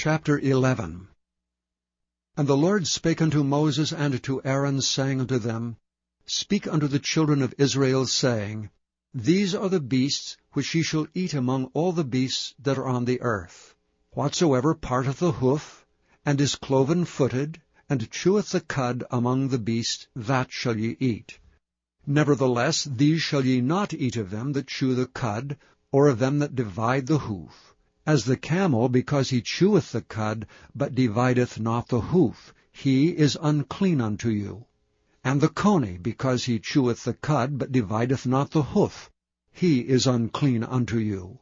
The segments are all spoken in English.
Chapter 11. And the Lord spake unto Moses and to Aaron, saying unto them, Speak unto the children of Israel, saying, These are the beasts which ye shall eat among all the beasts that are on the earth. Whatsoever parteth the hoof, and is cloven-footed, and cheweth the cud among the beasts, that shall ye eat. Nevertheless these shall ye not eat of them that chew the cud, or of them that divide the hoof. As the camel, because he cheweth the cud, but divideth not the hoof, he is unclean unto you. And the coney, because he cheweth the cud, but divideth not the hoof, he is unclean unto you.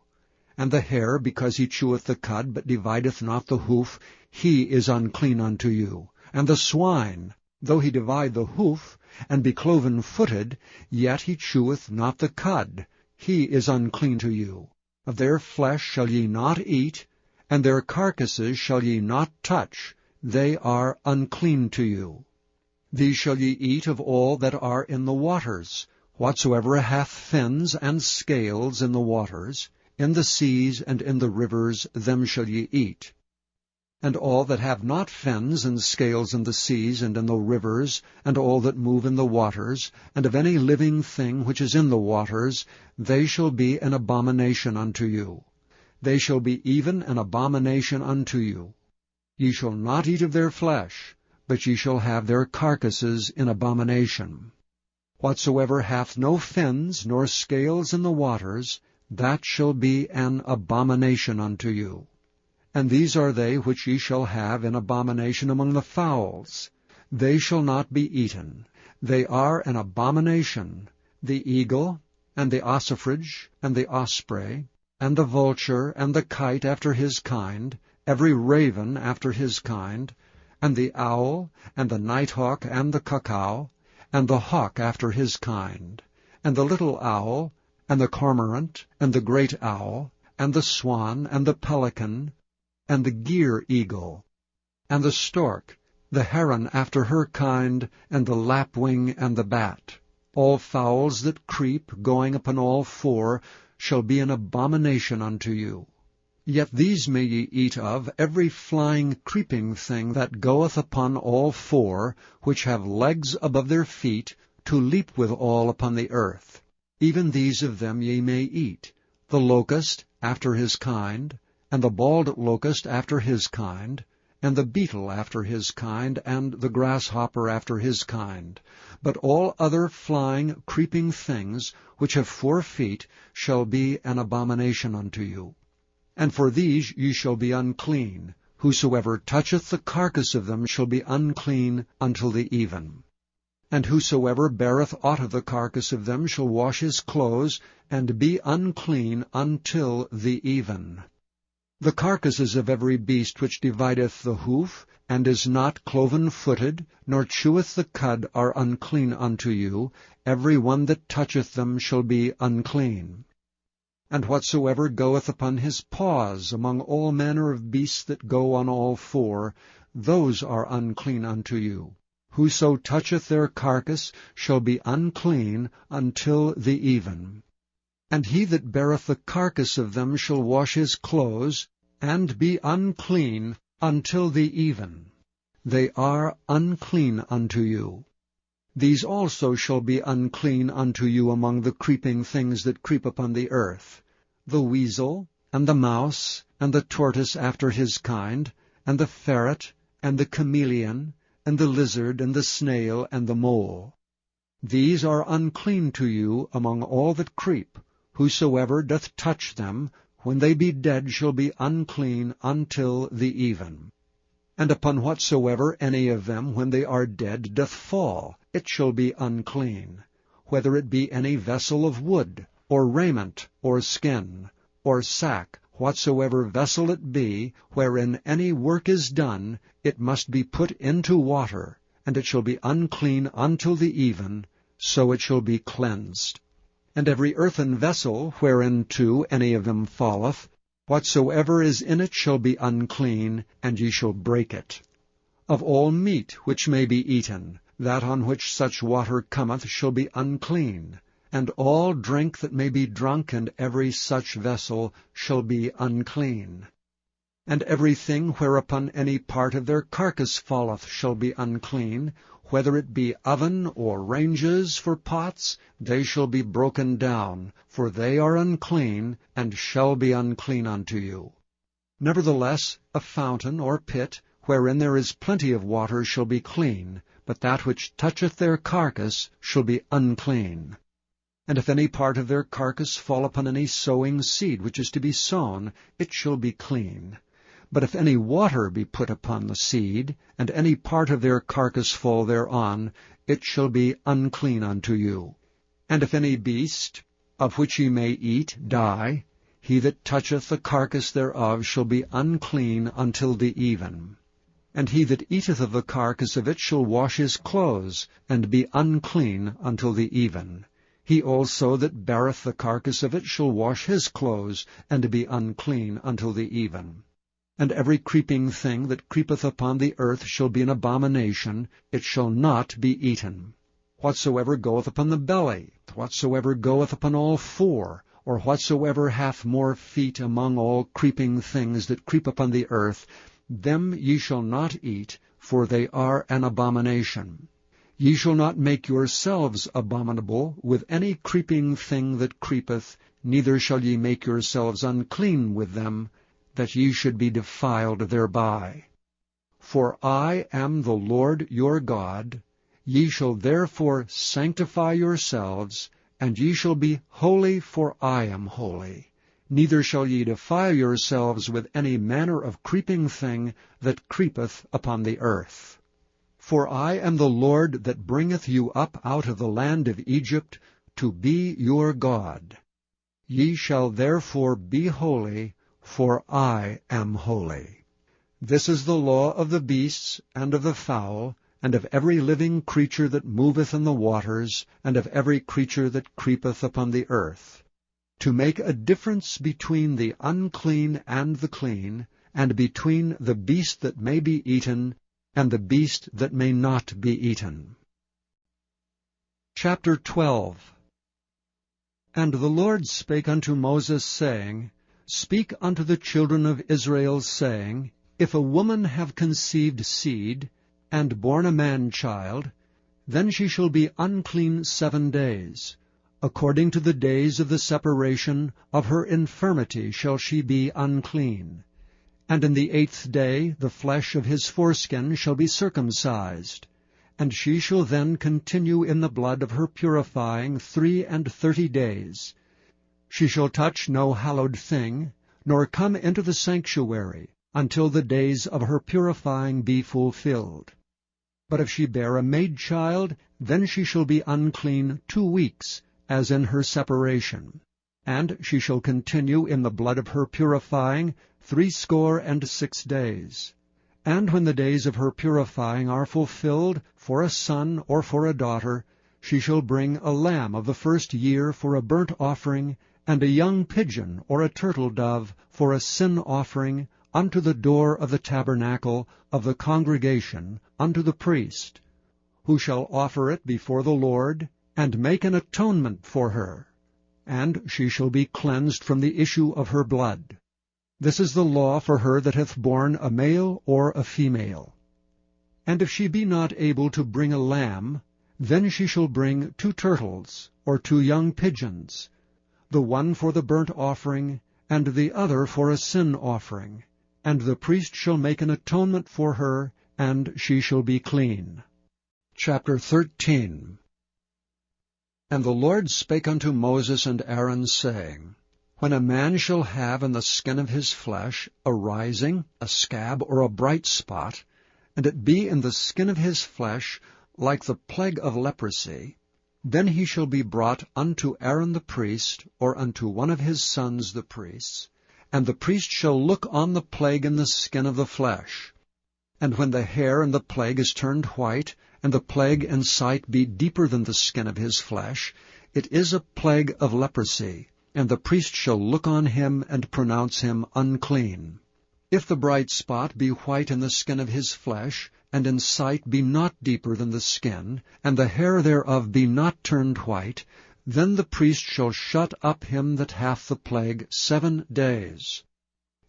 And the hare, because he cheweth the cud, but divideth not the hoof, he is unclean unto you. And the swine, though he divide the hoof, and be cloven-footed, yet he cheweth not the cud, he is unclean to you. Of their flesh shall ye not eat, and their carcasses shall ye not touch, they are unclean to you. These shall ye eat of all that are in the waters, whatsoever hath fins and scales in the waters, in the seas and in the rivers, them shall ye eat. And all that have not fins and scales in the seas and in the rivers, and all that move in the waters, and of any living thing which is in the waters, they shall be an abomination unto you. They shall be even an abomination unto you. Ye shall not eat of their flesh, but ye shall have their carcasses in abomination. Whatsoever hath no fins nor scales in the waters, that shall be an abomination unto you. And these are they which ye shall have in abomination among the fowls. They shall not be eaten. They are an abomination, the eagle, and the ossifrage, and the osprey, and the vulture, and the kite after his kind, every raven after his kind, and the owl, and the nighthawk, and the cuckow, and the hawk after his kind, and the little owl, and the cormorant, and the great owl, and the swan, and the pelican, and the gyre-eagle, and the stork, the heron after her kind, and the lapwing, and the bat. All fowls that creep, going upon all four, shall be an abomination unto you. Yet these may ye eat of, every flying creeping thing that goeth upon all four, which have legs above their feet, to leap withal upon the earth. Even these of them ye may eat, the locust after his kind, and the bald locust after his kind, and the beetle after his kind, and the grasshopper after his kind. But all other flying, creeping things, which have 4 feet, shall be an abomination unto you. And for these ye shall be unclean. Whosoever toucheth the carcass of them shall be unclean until the even. And whosoever beareth aught of the carcass of them shall wash his clothes, and be unclean until the even. The carcasses of every beast which divideth the hoof, and is not cloven-footed, nor cheweth the cud, are unclean unto you. Every one that toucheth them shall be unclean. And whatsoever goeth upon his paws among all manner of beasts that go on all four, those are unclean unto you. Whoso toucheth their carcass shall be unclean until the even. And he that beareth the carcass of them shall wash his clothes, and be unclean until the even. They are unclean unto you. These also shall be unclean unto you among the creeping things that creep upon the earth, the weasel, and the mouse, and the tortoise after his kind, and the ferret, and the chameleon, and the lizard, and the snail, and the mole. These are unclean to you among all that creep. Whosoever doth touch them, when they be dead, shall be unclean until the even. And upon whatsoever any of them, when they are dead, doth fall, it shall be unclean, whether it be any vessel of wood, or raiment, or skin, or sack, whatsoever vessel it be, wherein any work is done, it must be put into water, and it shall be unclean until the even, so it shall be cleansed. And every earthen vessel, whereinto any of them falleth, whatsoever is in it shall be unclean, and ye shall break it. Of all meat which may be eaten, that on which such water cometh shall be unclean, and all drink that may be drunk in every such vessel shall be unclean. And everything whereupon any part of their carcass falleth shall be unclean, whether it be oven or ranges for pots, they shall be broken down, for they are unclean, and shall be unclean unto you. Nevertheless, a fountain or pit, wherein there is plenty of water, shall be clean, but that which toucheth their carcass shall be unclean. And if any part of their carcass fall upon any sowing seed which is to be sown, it shall be clean. But if any water be put upon the seed, and any part of their carcass fall thereon, it shall be unclean unto you. And if any beast, of which ye may eat, die, he that toucheth the carcass thereof shall be unclean until the even. And he that eateth of the carcass of it shall wash his clothes, and be unclean until the even. He also that beareth the carcass of it shall wash his clothes, and be unclean until the even. And every creeping thing that creepeth upon the earth shall be an abomination, it shall not be eaten. Whatsoever goeth upon the belly, whatsoever goeth upon all four, or whatsoever hath more feet among all creeping things that creep upon the earth, them ye shall not eat, for they are an abomination. Ye shall not make yourselves abominable with any creeping thing that creepeth, neither shall ye make yourselves unclean with them, that ye should be defiled thereby. For I am the Lord your God. Ye shall therefore sanctify yourselves, and ye shall be holy, for I am holy. Neither shall ye defile yourselves with any manner of creeping thing that creepeth upon the earth. For I am the Lord that bringeth you up out of the land of Egypt, to be your God. Ye shall therefore be holy, for I am holy. This is the law of the beasts, and of the fowl, and of every living creature that moveth in the waters, and of every creature that creepeth upon the earth, to make a difference between the unclean and the clean, and between the beast that may be eaten, and the beast that may not be eaten. Chapter 12. And the Lord spake unto Moses, saying, Speak unto the children of Israel, saying, If a woman have conceived seed, and born a man-child, then she shall be unclean 7 days. According to the days of the separation of her infirmity shall she be unclean. And in the 8th day the flesh of his foreskin shall be circumcised. And she shall then continue in the blood of her purifying 33 days. She shall touch no hallowed thing, nor come into the sanctuary, until the days of her purifying be fulfilled. But if she bear a maid-child, then she shall be unclean 2 weeks, as in her separation. And she shall continue in the blood of her purifying 66 days. And when the days of her purifying are fulfilled, for a son or for a daughter, she shall bring a lamb of the 1st year for a burnt offering, and a young pigeon or a turtle-dove for a sin offering, unto the door of the tabernacle of the congregation, unto the priest, who shall offer it before the Lord, and make an atonement for her. And she shall be cleansed from the issue of her blood. This is the law for her that hath borne a male or a female. And if she be not able to bring a lamb, then she shall bring 2 turtles, or 2 young pigeons, the one for the burnt offering, and the other for a sin offering. And the priest shall make an atonement for her, and she shall be clean. Chapter 13. And the Lord spake unto Moses and Aaron, saying, When a man shall have in the skin of his flesh a rising, a scab, or a bright spot, and it be in the skin of his flesh like the plague of leprosy, then he shall be brought unto Aaron the priest, or unto one of his sons the priests, and the priest shall look on the plague in the skin of the flesh. And when the hair in the plague is turned white, and the plague in sight be deeper than the skin of his flesh, it is a plague of leprosy, and the priest shall look on him and pronounce him unclean. If the bright spot be white in the skin of his flesh, and in sight be not deeper than the skin, and the hair thereof be not turned white, then the priest shall shut up him that hath the plague 7 days.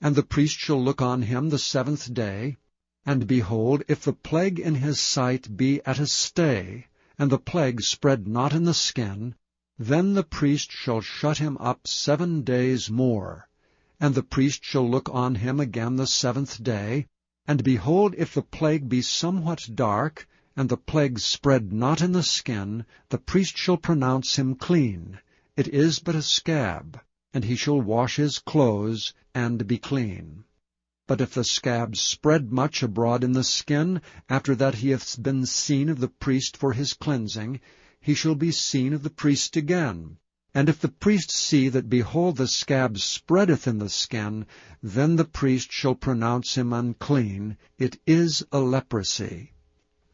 And the priest shall look on him the 7th day, and behold, if the plague in his sight be at a stay, and the plague spread not in the skin, then the priest shall shut him up 7 days more. And the priest shall look on him again the 7th day, and behold, if the plague be somewhat dark, and the plague spread not in the skin, the priest shall pronounce him clean. It is but a scab, and he shall wash his clothes, and be clean. But if the scab spread much abroad in the skin, after that he hath been seen of the priest for his cleansing, he shall be seen of the priest again. And if the priest see that, behold, the scab spreadeth in the skin, then the priest shall pronounce him unclean. It is a leprosy.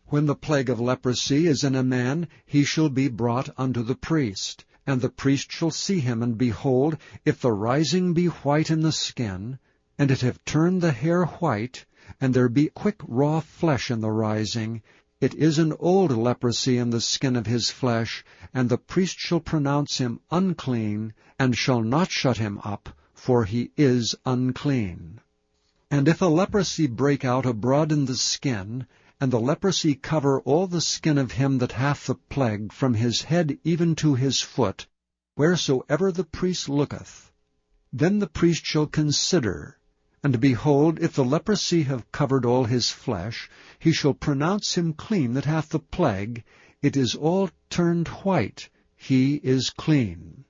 When the plague of leprosy is in a man, he shall be brought unto the priest. And the priest shall see him, and behold, if the rising be white in the skin, and it have turned the hair white, and there be quick raw flesh in the rising, it is an old leprosy in the skin of his flesh, and the priest shall pronounce him unclean, and shall not shut him up, for he is unclean. And if a leprosy break out abroad in the skin, and the leprosy cover all the skin of him that hath the plague, from his head even to his foot, wheresoever the priest looketh, then the priest shall consider, and behold, if the leprosy have covered all his flesh, he shall pronounce him clean that hath the plague. It is all turned white, he is clean.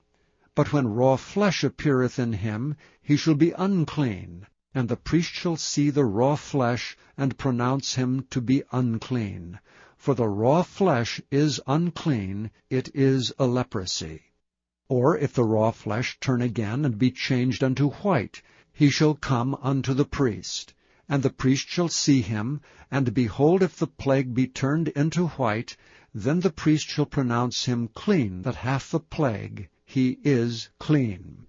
But when raw flesh appeareth in him, he shall be unclean, and the priest shall see the raw flesh, and pronounce him to be unclean. For the raw flesh is unclean, it is a leprosy. Or if the raw flesh turn again, and be changed unto white, he shall come unto the priest. And the priest shall see him, and behold, if the plague be turned into white, then the priest shall pronounce him clean that hath the plague. He is clean.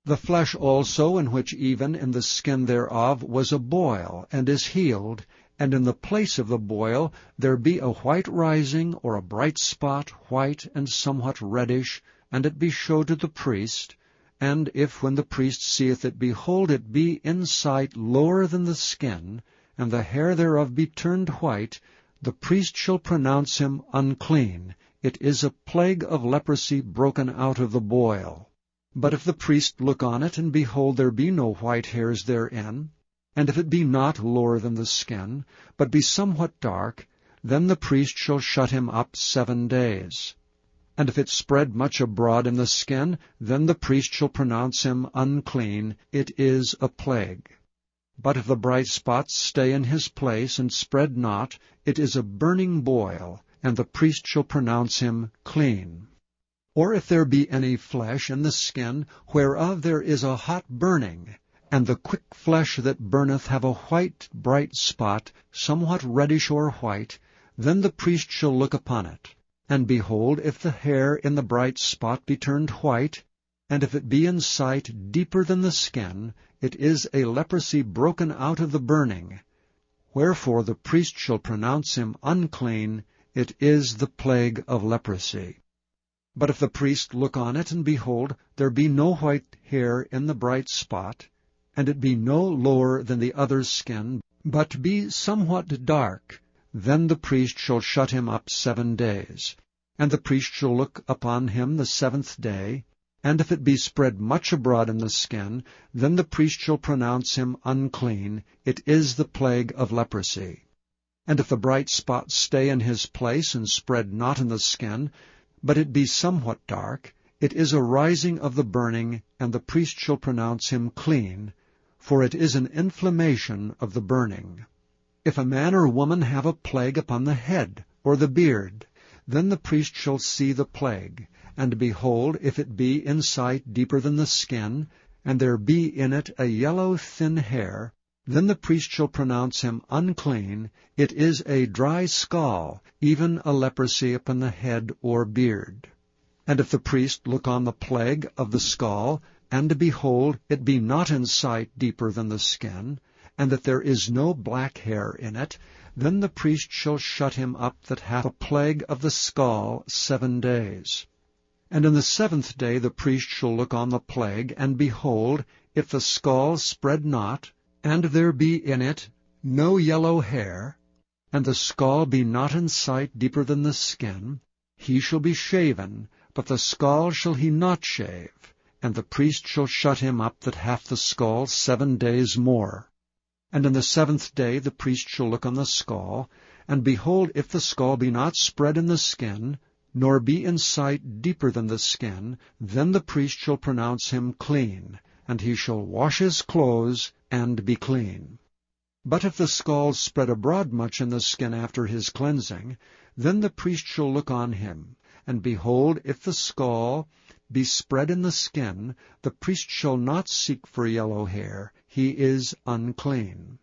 The flesh also, in which even in the skin thereof was a boil, and is healed, and in the place of the boil there be a white rising, or a bright spot, white and somewhat reddish, and it be showed to the priest, and if when the priest seeth it, behold, it be in sight lower than the skin, and the hair thereof be turned white, the priest shall pronounce him unclean. It is a plague of leprosy broken out of the boil. But if the priest look on it, and behold, there be no white hairs therein, and if it be not lower than the skin, but be somewhat dark, then the priest shall shut him up 7 days. And if it spread much abroad in the skin, then the priest shall pronounce him unclean. It is a plague. But if the bright spots stay in his place, and spread not, it is a burning boil, and the priest shall pronounce him clean. Or if there be any flesh in the skin, whereof there is a hot burning, and the quick flesh that burneth have a white bright spot, somewhat reddish or white, then the priest shall look upon it. And behold, if the hair in the bright spot be turned white, and if it be in sight deeper than the skin, it is a leprosy broken out of the burning. Wherefore the priest shall pronounce him unclean. It is the plague of leprosy. But if the priest look on it, and behold, there be no white hair in the bright spot, and it be no lower than the other skin, but be somewhat dark, then the priest shall shut him up 7 days. And the priest shall look upon him the 7th day, and if it be spread much abroad in the skin, then the priest shall pronounce him unclean. It is the plague of leprosy. And if the bright spot stay in his place, and spread not in the skin, but it be somewhat dark, it is a rising of the burning, and the priest shall pronounce him clean, for it is an inflammation of the burning. If a man or woman have a plague upon the head or the beard, then the priest shall see the plague, and behold, if it be in sight deeper than the skin, and there be in it a yellow thin hair, then the priest shall pronounce him unclean. It is a dry scall, even a leprosy upon the head or beard. And if the priest look on the plague of the scall, and behold, it be not in sight deeper than the skin, and that there is no black hair in it, then the priest shall shut him up that hath a plague of the scall 7 days. And in the 7th day the priest shall look on the plague, and behold, if the scall spread not, and there be in it no yellow hair, and the scall be not in sight deeper than the skin, he shall be shaven, but the scall shall he not shave, and the priest shall shut him up that hath the scall 7 days more. And in the 7th day the priest shall look on the scall, and behold, if the scall be not spread in the skin, nor be in sight deeper than the skin, then the priest shall pronounce him clean, and he shall wash his clothes, and be clean. But if the scall spread abroad much in the skin after his cleansing, then the priest shall look on him, and behold, if the scall be spread in the skin, the priest shall not seek for yellow hair, he is unclean.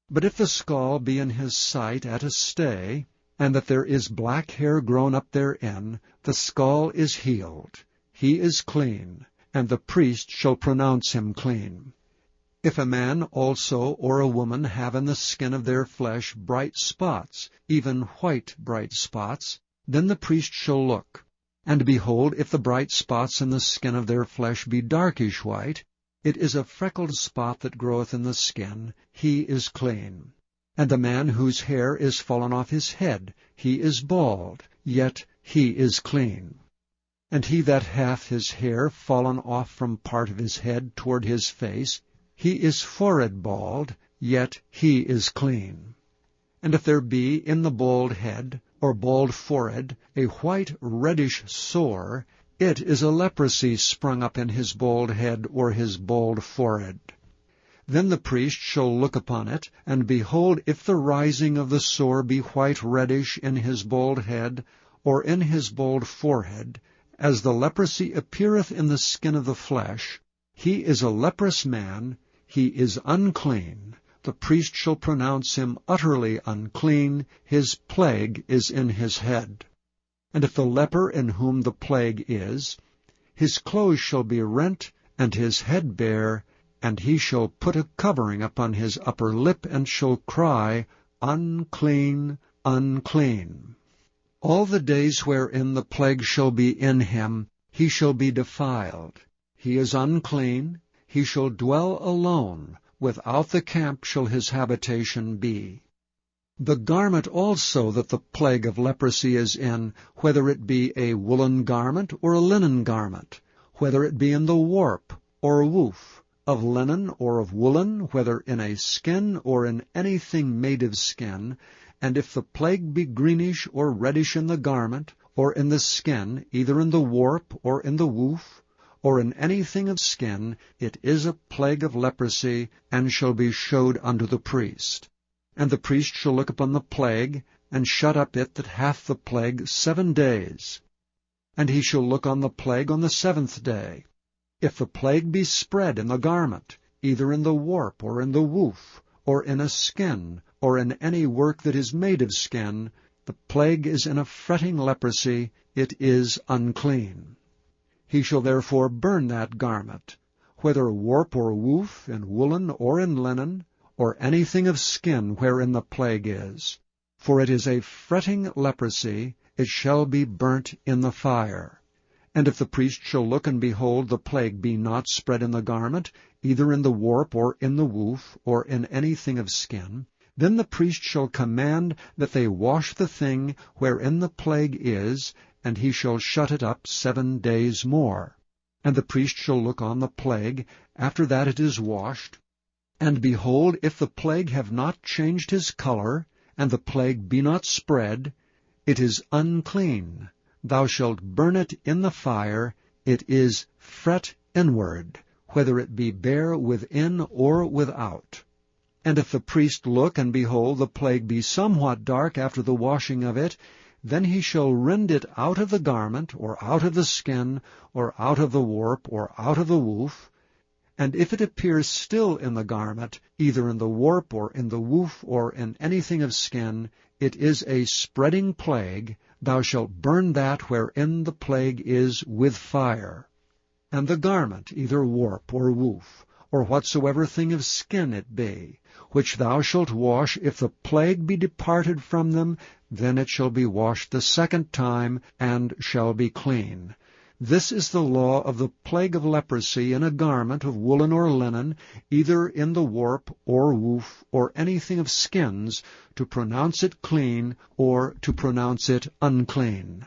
But if the scall be in his sight at a stay, and that there is black hair grown up therein, the scall is healed, he is clean, and the priest shall pronounce him clean. If a man also or a woman have in the skin of their flesh bright spots, even white bright spots, then the priest shall look. And behold, if the bright spots in the skin of their flesh be darkish white, it is a freckled spot that groweth in the skin, he is clean. And the man whose hair is fallen off his head, he is bald, yet he is clean. And he that hath his hair fallen off from part of his head toward his face, he is forehead bald, yet he is clean. And if there be in the bald head, or bald forehead, a white reddish sore, it is a leprosy sprung up in his bald head or his bald forehead. Then the priest shall look upon it, and behold, if the rising of the sore be white reddish in his bald head, or in his bald forehead, as the leprosy appeareth in the skin of the flesh, he is a leprous man, he is unclean. The priest shall pronounce him utterly unclean, his plague is in his head. And if the leper in whom the plague is, his clothes shall be rent, and his head bare, and he shall put a covering upon his upper lip, and shall cry, Unclean, unclean. All the days wherein the plague shall be in him, he shall be defiled. He is unclean, he shall dwell alone, without the camp shall his habitation be. The garment also that the plague of leprosy is in, whether it be a woolen garment or a linen garment, whether it be in the warp or woof, of linen or of woolen, whether in a skin or in anything made of skin, and if the plague be greenish or reddish in the garment, or in the skin, either in the warp or in the woof, or in anything of skin, it is a plague of leprosy, and shall be showed unto the priest. And the priest shall look upon the plague, and shut up it that hath the plague 7 days. And he shall look on the plague on the 7th day. If the plague be spread in the garment, either in the warp or in the woof, or in a skin, or in any work that is made of skin, the plague is in a fretting leprosy, it is unclean. He shall therefore burn that garment, whether warp or woof, in woolen or in linen, or anything of skin wherein the plague is. For it is a fretting leprosy, it shall be burnt in the fire. And if the priest shall look and behold the plague be not spread in the garment, either in the warp or in the woof, or in anything of skin, then the priest shall command that they wash the thing wherein the plague is, and he shall shut it up 7 days more. And the priest shall look on the plague, after that it is washed. And behold, if the plague have not changed his color, and the plague be not spread, it is unclean. Thou shalt burn it in the fire, it is fret inward, whether it be bare within or without. And if the priest look and behold the plague be somewhat dark after the washing of it, then he shall rend it out of the garment, or out of the skin, or out of the warp, or out of the woof. And if it appears still in the garment, either in the warp, or in the woof, or in anything of skin, it is a spreading plague. Thou shalt burn that wherein the plague is with fire. And the garment, either warp or woof, or whatsoever thing of skin it be, which thou shalt wash, if the plague be departed from them, then it shall be washed the 2nd time, and shall be clean. This is the law of the plague of leprosy in a garment of woolen or linen, either in the warp or woof, or anything of skins, to pronounce it clean or to pronounce it unclean.